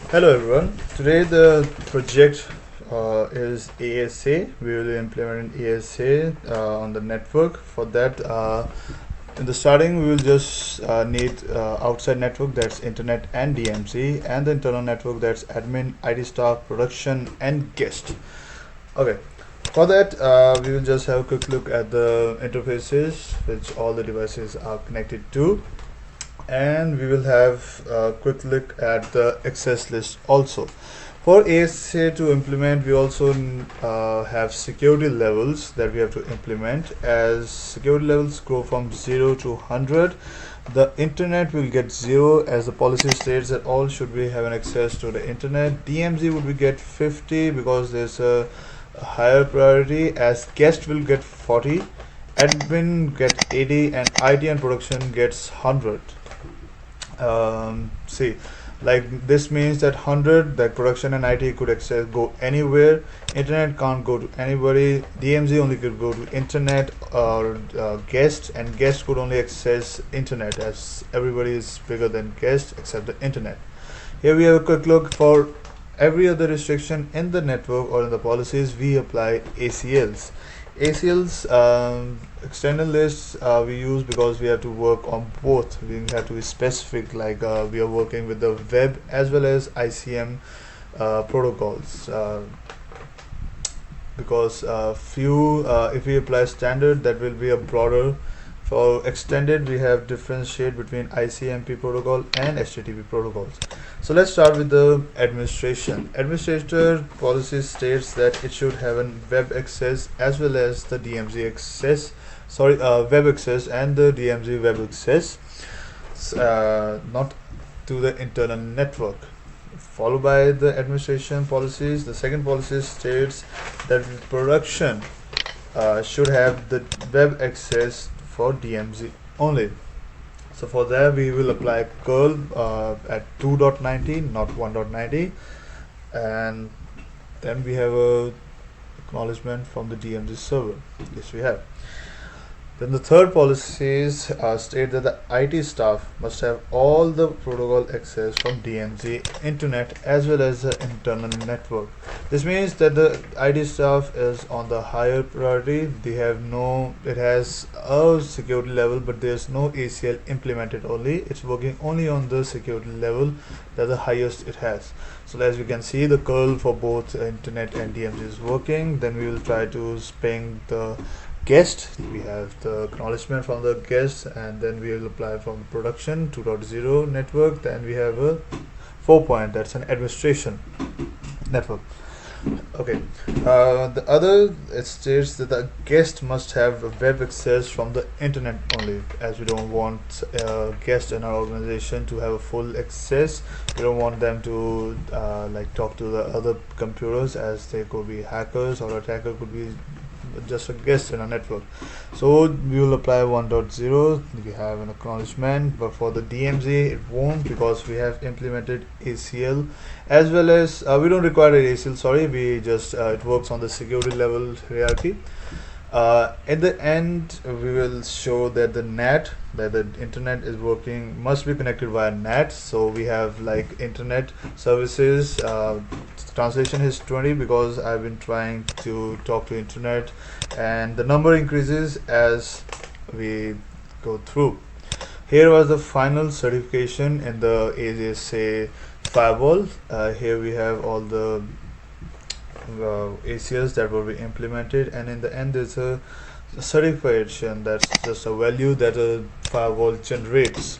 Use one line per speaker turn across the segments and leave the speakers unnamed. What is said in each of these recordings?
Hello everyone. Today the project is ASA. We will implement an ASA on the network. For that, in the starting, we will just need outside network, that's internet and DMZ, and the internal network, that's admin, IT staff, production, and guest. Okay. For that, we will just have a quick look at the interfaces which all the devices are connected to, and we will have a quick look at the access list also. For ASA to implement, we also have security levels that we have to implement. As security levels go from 0 to 100, the internet will get 0, as the policy states that all should be having access to the internet. DMZ would be get 50 because there's a higher priority, as guest will get 40, admin get 80, and IT and production gets 100. See, like this means that 100, that production and IT could access go anywhere. Internet can't go to anybody. DMZ only could go to internet or guest, and guest could only access internet, as everybody is bigger than guest except the internet. Here we have a quick look. For every other restriction in the network or in the policies, we apply ACLs. ACLs, external lists, we use because we have to work on both. We have to be specific, like we are working with the web as well as ICM protocols, because if we apply standard, that will be a broader. For extended, we have differentiate between ICMP protocol and HTTP protocols. So let's start with the administration. Administrator policy states that it should have a web access as well as the DMZ access. Web access and the DMZ web access, not to the internal network. Followed by the administration policies, the second policy states that production should have the web access for DMZ only. So for that, we will apply curl at 2.90, not 1.90, and then we have a acknowledgement from the DMZ server. Yes, we have. Then the third policies state that the IT staff must have all the protocol access from DMZ, internet, as well as the internal network. This means that the IT staff is on the higher priority. It has a security level, but there's no ACL implemented only. It's working only on the security level that the highest it has. So as we can see, the curl for both internet and DMZ is working. Then we will try to ping the guest. We have the acknowledgement from the guest, and then we will apply from production 2.0 network. Then we have a 4 that's an administration network. Okay. The other, it states that the guest must have a web access from the internet only, as we don't want guests in our organization to have a full access. We don't want them to talk to the other computers, as they could be hackers, or attacker could be just a guest in a network. So we will apply 1.0. We have an acknowledgement, but for the DMZ it won't, because we have implemented ACL, as well as we don't require an ACL, sorry. We just it works on the security level hierarchy. At the end, we will show that the internet is working, must be connected via NAT. So we have like internet services. Translation is 20 because I've been trying to talk to internet, and the number increases as we go through. Here was the final certification in the ASA Firewall. Here we have all the ACLs that will be implemented, and in the end there's a certification that's just a value that a firewall generates.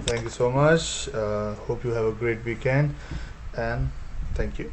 Thank you so much. Hope you have a great weekend, and thank you.